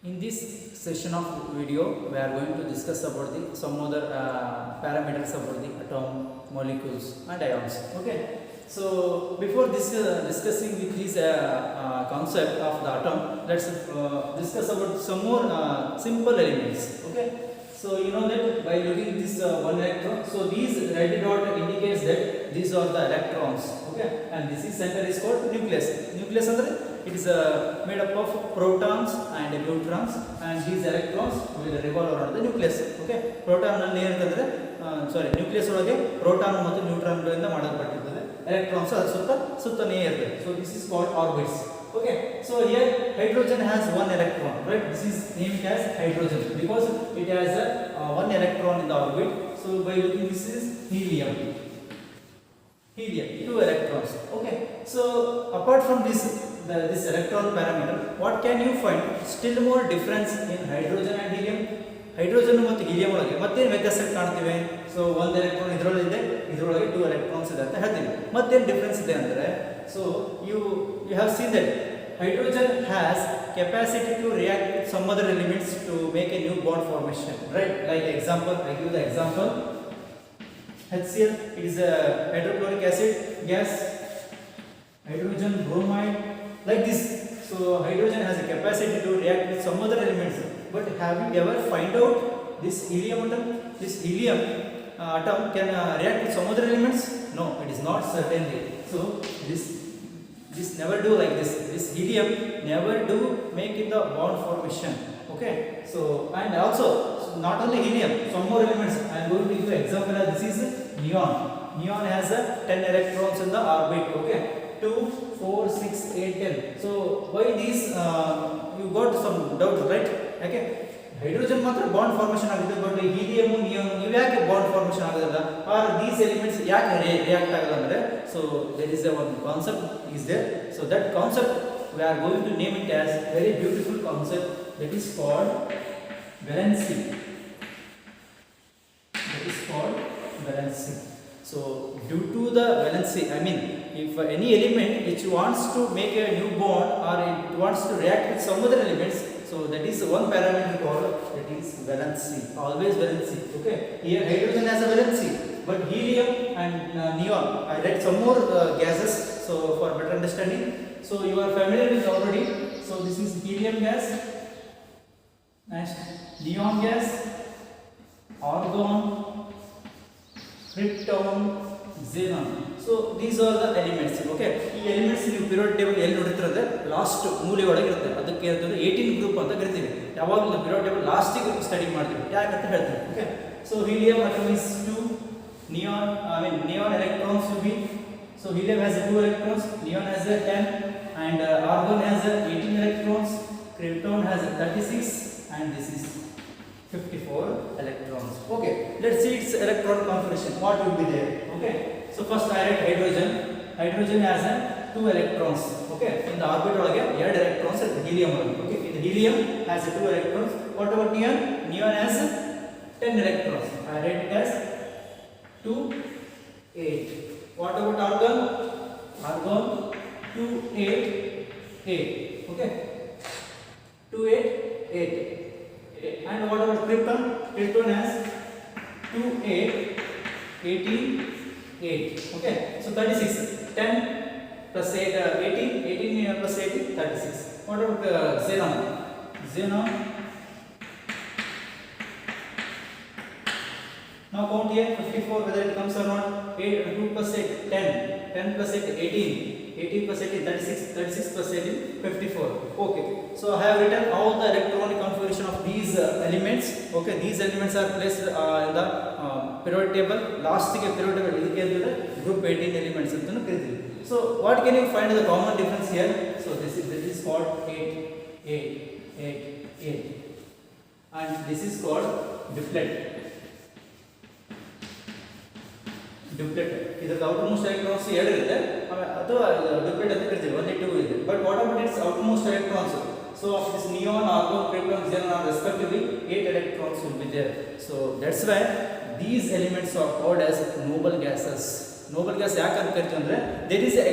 In this session of video, we are going to discuss about some other parameters about the atom, molecules, and ions. Okay. So before this discussing with this concept of the atom, let's discuss about some more simple elements. Okay. So you know that by looking this one electron, so these red dot indicates that these are the electrons. Okay, and this is center is called nucleus. Nucleus andre it is made up of protons and neutrons, and these electrons will revolve around the nucleus. Okay, proton alli ಏನಂತಂದ್ರೆ ಸಾರಿ nucleus ಒಳಗೆ proton ಮತ್ತು ನ್ಯೂಟ್ರಾನ್ಗಳಿಂದ ಮಾಡಲ್ಪಟ್ಟಿರುತ್ತದೆ. Electrons ಅದರ ಸುತ್ತನೇ ಇರ್ತದೆ. So this is called orbits. Okay, so here hydrogen has one electron, right? This is named as hydrogen because it has one electron in the orbit. So by looking, this is helium. Helium, two electrons. Okay, so apart from this electron parameter, what can you find still more difference in hydrogen and helium? Hydrogen ಮತ್ತು helium ಒಳಗೆ ಮತ್ತೇನು ವ್ಯತ್ಯಾಸ ಕಾಣ್ತೀವಿ? So ಒಂದು electron ಇದರೊಳಗೆ ಇದರೊಳಗೆ two electrons ಇದೆ ಅಂತ ಹೇಳ್ತೀವಿ. ಮತ್ತೇನು ಡಿಫ್ರೆನ್ಸ್ ಇದೆ ಅಂದರೆ, so you have seen that hydrogen has capacity to react with some other elements to make a new bond formation, right? Like example, I give the example. HCl, it is a hydrochloric acid gas, hydrogen bromide, like this. So hydrogen has a capacity to react with some other elements. But have you ever find out this helium atom? This helium atom can react with some other elements? No, it is not certainly. So this never do like this. This helium never do make in the bond formation. Okay, so and also not only helium, some more elements. I am going to give you example. This is neon. Neon has 10 electrons in the orbit. Okay, 2, 4, 6, 8, 10. So why these? You got some doubts, right? Okay. Hydrogen ಮಾತ್ರ bond formation ಆಗುತ್ತೆ, but helium neon ಇವು ಯಾಕೆ bond formation ಆಗೋದಿಲ್ಲ, are these elements ಯಾಕೆ react ಆಗಲ್ಲ ಅಂದರೆ, so there is one concept is there. So that concept we are going to name it as very beautiful concept that is called valency. That is called valency. So due to the valency, I mean if any element which wants to make a new bond or it wants to react with some other elements, so that is one parameter called, that is valency. Always valency. Okay, here hydrogen has a valency, but helium and neon, I read some more gases, so for better understanding, so you are familiar with already. So this is helium gas, next neon gas, argon, krypton, xenon. So these are the elements. Okay, ಈ elements ನೀವು periodic table ಎಲ್ಲಿ ನೋಡಿರ್ತಾರೆ last ಮೂಲೆ ಒಳಗೆ ಇರುತ್ತೆ. ಅದಕ್ಕೆ ಅಂತಂದ್ರೆ 18 group ಅಂತ ಕರಿತೀವಿ. ಯಾವಾಗಲೂ ಪಿರಿಯೋಡಿಕ್ ಟೇಬಲ್ ಲಾಸ್ಟಿಗೆ ಸ್ಟಡಿ ಮಾಡ್ತೀವಿ, ಯಾಕಂತ ಹೇಳ್ತೀವಿ. Okay, so helium atom is 2, neon electrons will be, so helium has 2 electrons, neon has 10, and argon has 18 electrons, krypton has 36, and this is 54 electrons. Okay, let's see its electron configuration. What will be there? Okay, so first I write hydrogen. Hydrogen has 2 electrons. Okay, in the orbit ಒಳಗೆ 2 electrons ಇರುತ್ತೆ helium ಒಳಗೆ. Okay, in the helium has 2 electrons. What about neon? Neon has 10 electrons. I write it as 2, 8. What about argon? Argon 2, 8, 8. Okay, 2, 8, 8. And what about krypton? Krypton has 2, 8, 18, 8. Okay, so 36. 10 plus 8, 18, 18 plus 18, 36. What about xenon? Xenon. Now count here 54, whether it comes or not. 8, 2 plus 8, 10. 10 plus 8, 18. 18 plus 18, 36. 36 plus 18, 54. Okay, so I have written all the electronic configuration of these elements. Okay, these elements are placed in the periodic table. Last periodic table idike group 18 elements antanu kariತೀವಿ. So what can you find the common difference here? So this is called 8, 8, 8, 8, and this is called duplet. Duplet. ಇದರ outermost electrons 2 ಇರುತ್ತೆ, ಅಥವಾ duplet ಅಂತ ಕರಿತೀವಿ. only 2 ಇದೆ. But what about its outermost electrons? So of this neon, argon, krypton, xenon are respectively 8 electrons will be there. So that's why these elements are called as noble gases. Noble gas ಯಾಕೆ ಅಂತ ಕರಿತೀವಿ ಅಂದ್ರೆ, there is a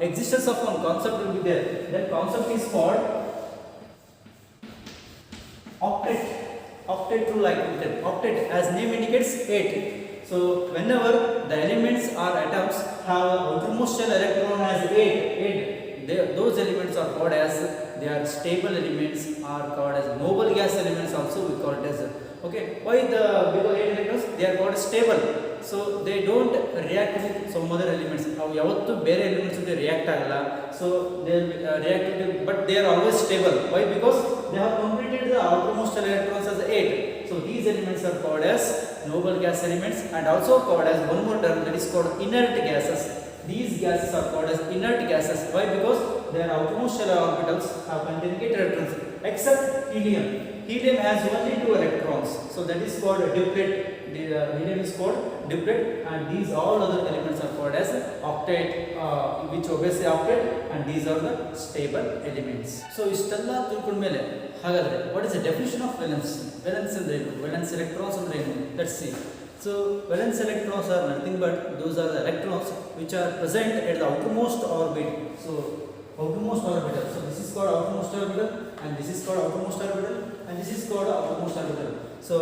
existence of one concept will be there. That concept is called octet. Octet to like octet as name indicates 8. So whenever the elements or atoms have outermost shell electron as 8, those elements are called as, they are stable elements, are called as noble gas elements also we call it as. Okay, why the below 8 electrons? They are called stable. So they don't react with some other elements. Now yavattu bere elements jothe react agalla. So they will react with, but they are always stable. Why? Because they have completed the outermost electrons as 8. So these elements are called as noble gas elements, and also called as one more term, that is called inert gases. These gases are called as inert gases. Why? Because their outermost shell orbitals have contained 8 electrons, except helium. Helium has only 2 electrons, so that is called duplet. Helium is called duplet, and these all other elements are called as octet, which obeys the octet, and these are the stable elements. So istella tilkonಡ ಮೇಲೆ ಹಾಗಾದ್ರೆ what is the definition of valence? Valence ಅಂದ್ರೆ ಏನು? Valence electrons ಅಂದ್ರೆ ಏನು? Let's see. So valence electrons are nothing but those are the electrons which are present at the outermost orbit. So outermost orbital. So this is called outermost orbital, and this is called outermost orbital, and this is called outermost orbital. So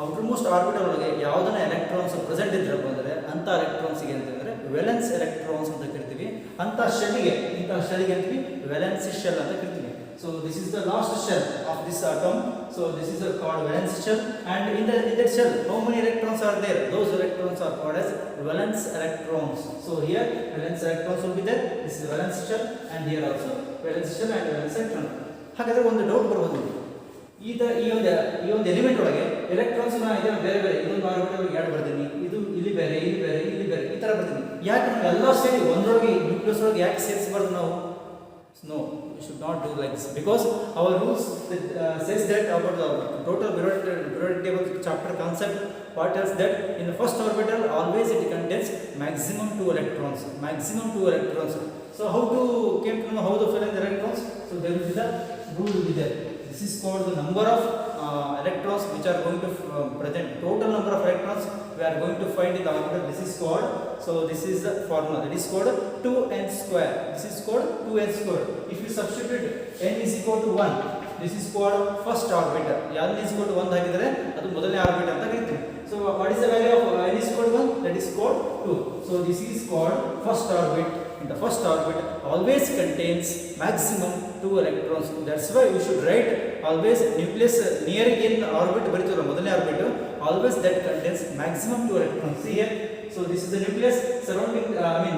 outermost orbital ಒಳಗೆ ಯಾವುದನ್ನ electrons present ಇದ್ರಪ್ಪ ಅಂದ್ರೆ ಅಂತ electrons ಗೆ ಅಂತಂದ್ರೆ valence electrons ಅಂತ ಕರಿತೀವಿ. ಅಂತ ಶೆಲ್ಗೆ, ಇಂತ ಶೆಲ್ಗೆ ಅಂತೀವಿ valence shell ಅಂತ ಕರಿತೀವಿ. So this is the last shell of this atom. So this is called valence shell, and in that shell how many electrons are there? Those electrons are called as valence electrons. So here valence electrons will be there. This is valence shell, and here also valence shell and valence electron. ಹಾಗಾದ್ರೆ ಒಂದು doubt ಬರಬಹುದು, ಈ ಒಂದು element ಒಳಗೆ electrons ಬೇರೆ ಬೇರೆ, ಇದೊಂದು orbital ಎರಡು ಬರ್ತೀನಿ, ಇದು ಇಲ್ಲಿ ಬೇರೆ, ಇಲ್ಲಿ ಬೇರೆ, ಇಲ್ಲಿ ಬೇರೆ, ಈ ತರ ಬರ್ತೀನಿ. ಯಾಕೆ ನಾವು ಎಲ್ಲ ಸೇರಿ ಒಂದರೊಳಗೆ ನ್ಯೂಕ್ಲಿಯಸ್ ಒಳಗೆ ಯಾಕೆ ಸೇರಿಸಬಾರ್ದು ನಾವು? No, we should not do like this, because our rules says that about the total periodic table chapter concept. What tells that in the first orbital always it contains maximum 2 electrons. Maximum 2 electrons. So how to came to know how to fill in the electrons? So there will be the rule will be there. This is called the number of electrons which are going to present. Total number of electrons we are going to find in the orbital. This is called, so this is the formula, that is called 2n square. This is called 2n square. If you substitute n is equal to 1, this is called first orbital. n is equal to 1 ಹಾಕಿದರೆ ಅದು ಮೊದಲನೇ orbital ಅಂತ ಕರೀತೀವಿ. So what is the value of n is equal to 1? That is called 2. So this is called first orbit. In the first orbit always contains maximum 2 electrons. That's why we should write always nucleus near in orbit ಬರೀತೀವಲ್ಲ ಮೊದಲನೇ orbit, always that contains maximum 2 electrons. See here, so this is the nucleus surrounding,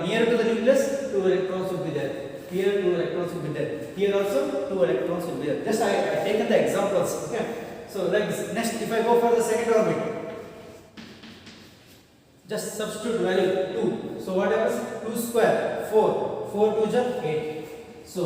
near to the nucleus 2 electrons will be there. Here 2 electrons will be there. Here also 2 electrons will be there. Just I taken the examples. Okay. So like this. Next, if I go for the second orbit, just substitute value 2. So what happens? 2 square 4. 4 2 is 8. So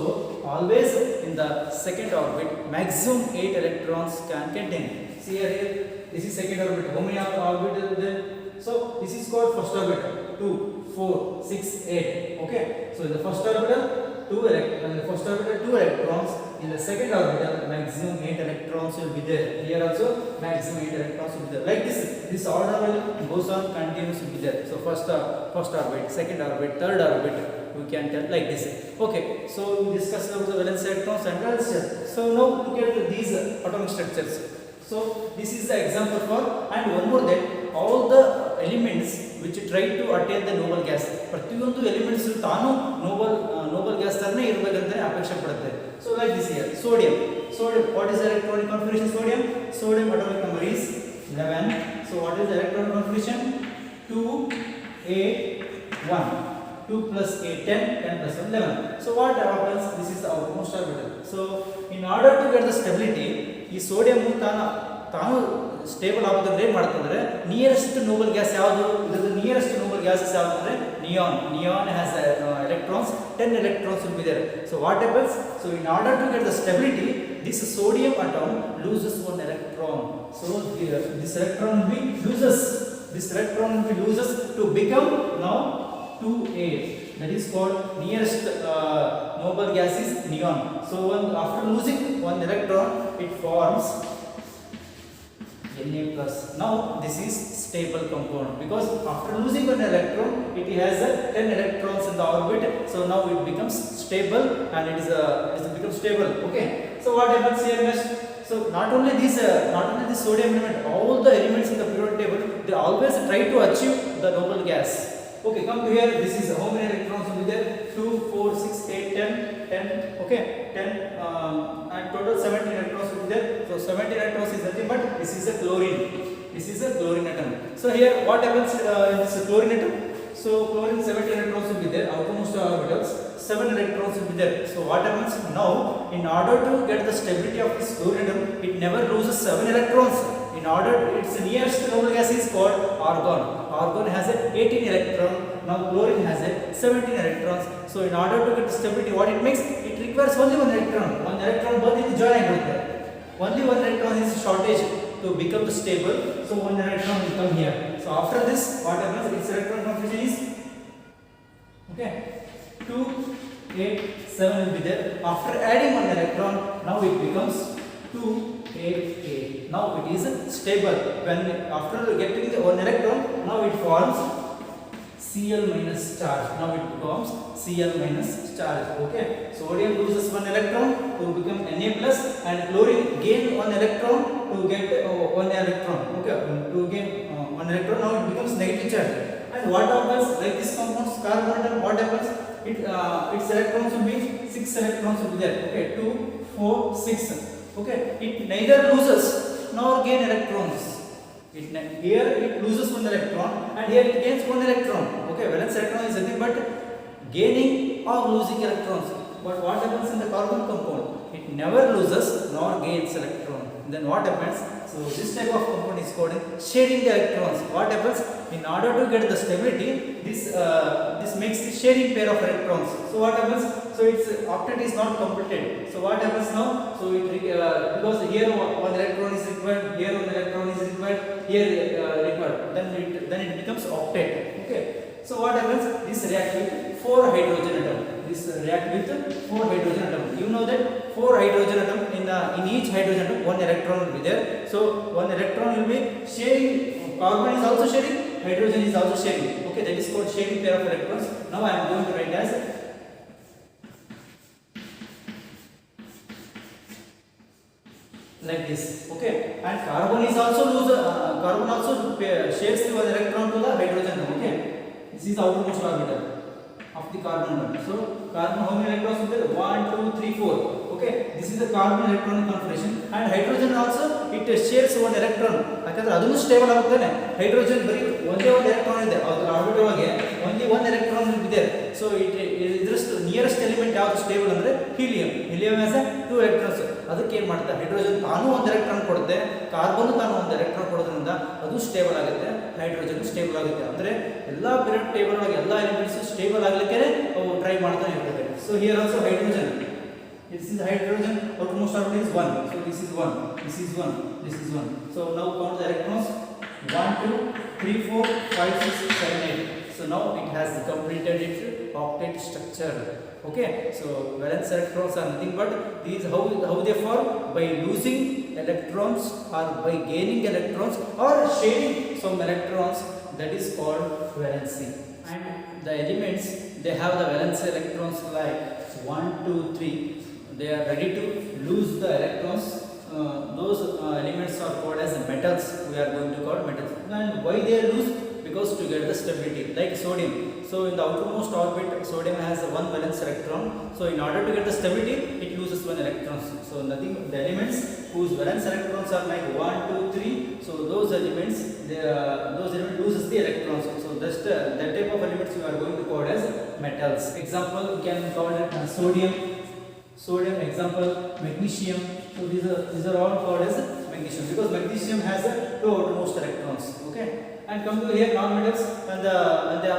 always in the second orbit maximum 8 electrons can contain. See here, this is second orbit. How many orbitals there? So this is called first orbital. 2 4 6 8. Okay. So in the first orbital 2 electrons. In the second orbital maximum 8 electrons will be there. Here also maximum 8 electrons will be there. Like this order will goes on continuous will be there. So first orbit, second orbit, third orbit, we can tell like this. Okay, so we discussed about the valence electrons and valence shell. So now look at these atomic structures. So this is the example for, and one more that all the elements which try to attain the noble gas, ಪ್ರತಿಯೊಂದು elements ತಾನು noble gas ತರನೇ ಇರಬೇಕಂತ ಅಪೇಕ್ಷೆ ಪಡುತ್ತೆ. So like this here, sodium, what is the electronic configuration? Sodium atomic number is 11. So what is the electronic configuration? 2 8 1. 2 plus 8 10, 10 plus 1 11. So what happens? This is the outermost orbital. So in order to get the stability, ಈ sodium ತಾನು stable ಆಗೋದ್ರೆ ಏನು ಮಾಡ್ತಂದ್ರೆ nearest Nobel gas ಯಾವುದು? ಇದರ nearest Nobel gases ಯಾವುದು ಅಂದ್ರೆ neon has electrons, 10 electrons will be there. So what happens? So in order to get the stability, this sodium atom loses 1 electron. So this electron will be loses to become now 2A. That is called nearest noble gas is neon. So after losing 1 electron, it forms Na plus. Now this is stable compound, because after losing 1 electron, it has 10 electrons in the orbit. So now it becomes stable, and it becomes stable. Okay. So what happens here next? So not only this sodium element, all the elements in the periodic table, they always try to achieve the noble gas. Okay, come to here. This is how many electrons will be there? 2, 4, 6, 8, 10, 10. Okay, 10, and total 17 electrons will be there. So 17 electrons is nothing but this is a chlorine. This is a chlorine atom. So here, what happens in this chlorine atom? So chlorine 17 electrons will be there. Outermost orbitals 7 electrons will be there. So what happens now? In order to get the stability of this chlorine atom, it never loses 7 electrons. In order, its nearest noble gas is called argon. Argon has a 18 electron. Now chlorine has a 17 electrons. So in order to get the stability, what it makes? It requires only 1 electron. 1 electron both is join there. Only 1 electron is shortage to become stable. So 1 electron will come here. So after this, what happens? Its electron configuration is 2, 8, 7 will be there. After adding 1 electron, now it becomes 2, 8, 8. Now it is stable. When after getting the 1 electron, now it forms Cl minus charge. Now it becomes Cl minus charge. Okay. Sodium loses 1 electron to become Na plus, and chlorine gain 1 electron to get 1 electron. Okay. To gain 1 electron, now it becomes negative charge. And what happens? Like this compounds, carbon atom, what happens? Its electrons will be 6 electrons will be there. Okay. 2, 4, 6. Okay. It neither loses nor gain electrons. Here it loses 1 electron and here it gains 1 electron. Okay, valence electron is nothing but gaining or losing electrons. But what happens in the carbon compound? It never loses nor gains electron. Then what happens? So this type of compound is called sharing the electrons. What happens? In order to get the stability, this makes the sharing pair of electrons. So what happens? So its octet is not completed. So what happens now? So it because here 1 electron is required, here 1 electron is required, here required. Then it becomes octet. Okay. So what happens? This reacts with 4 hydrogen atom. This react with 4 hydrogen atom. You know that 4 hydrogen atom in each hydrogen atom 1 electron will be there. So 1 electron will be sharing. Carbon is also sharing. Hydrogen is also sharing. Okay, that is called sharing pair of electrons. Now I am going to write as like this. Okay, and carbon is also carbon also shares the 1 electron to the hydrogen. Okay, this is outermost orbital of the carbon atom. So carbon, how many electrons are there? 1, 2, 3, 4. Okay, this is the carbon electronic configuration. And hydrogen also it shares 1 electron. ಯಾಕಂದ್ರೆ ಅದನ್ನು stable ಆಗುತ್ತಾನೆ. Hydrogen ಬರೀ ಒಂದೇ 1 electron ಇದೆ. ಅದರ orbital ಒಳಗೆ only 1 electron ಇದೆ. So ಇದರಷ್ಟು nearest element ಯಾವುದು stable ಅಂದ್ರೆ ಹೀಲಿಯಂ. Helium has 2 electrons. ಅದಕ್ಕೆ ಏನು ಮಾಡುತ್ತೆ? ಹೈಡ್ರೋಜನ್ ತಾನು 1 ಎಲೆಕ್ಟ್ರಾನ್ ಕೊಡುತ್ತೆ, ಕಾರ್ಬನ್ ತಾನು 1 ಎಲೆಕ್ಟ್ರಾನ್ ಕೊಡೋದ್ರಿಂದ ಅದು ಸ್ಟೇಬಲ್ ಆಗುತ್ತೆ, ಹೈಡ್ರೋಜನ್ ಸ್ಟೇಬಲ್ ಆಗುತ್ತೆ. ಅಂದ್ರೆ ಎಲ್ಲಾ ಪೀರಿಯಡ್ ಟೇಬಲ್ ಒಳಗೆ ಎಲ್ಲಾ ಎಲಿಮೆಂಟ್ಸ್ ಸ್ಟೇಬಲ್ ಆಗಲಿಕ್ಕೆ ಅವು ಟ್ರೈ ಮಾಡ್ತಾನೆ ಇರ್ತವೆ. So here also hydrogen. This is hydrogen, outermost orbital is 1. So this is 1, this is 1, this is 1. So now count the electrons. 1, 2, 3, 4, 5, 6, 7, 8. So now it has completed its octet structure. Okay. So valence electrons are nothing but these how they form by losing electrons or by gaining electrons or sharing some electrons. That is called valency. And the elements, they have the valence electrons like 1, 2, 3. They are ready to lose the electrons. Those elements are called as metals. We are going to call metals. And why they lose? Because to get the stability, like sodium. So in the outermost orbit, sodium has 1 valence electron. So in order to get the stability, it loses 1 electron. So nothing. The elements whose valence electrons are like 1, 2, 3. So those elements loses the electrons. So that's that type of elements we are going to call as metals. Example, we can call it sodium. Sodium, example, magnesium. So these are all called as magnesium because magnesium has 2 outermost electrons. Okay, and come to here non-metals, and the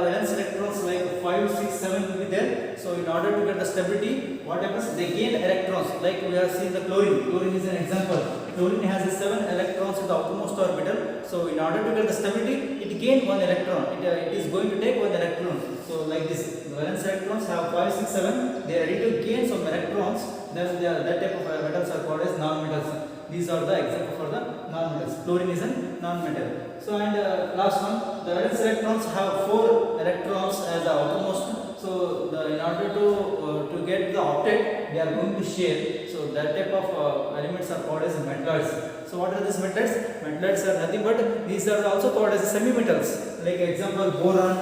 valence electrons like 5, 6, 7 will be there. So in order to get the stability, what happens? They gain electrons. Like we have seen the chlorine. Chlorine is an example. Chlorine has 7 electrons in the outermost orbital. So in order to get the stability, it gains 1 electron. It is going to take 1 electron. So like this, the valence electrons have 5, 6, 7. They are ready to gain some electrons. Then that type of metals are called as non-metals. These are the example for the non-metals. Chlorine is a non-metal. So and last one, the valence electrons have 4 electrons as the outermost. So in order to get the octet, we are going to share. So that type of elements are called as metalloids. So what are these metalloids? Metalloids are nothing but these are also called as semi-metals. Like example boron,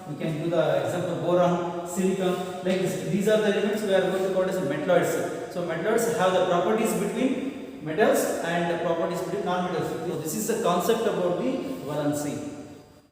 we can do the example boron, silicon, like this. These are the elements we are going to call as metalloids. So metalloids have the properties between metals and the properties between non-metals. So this is the concept about the valency.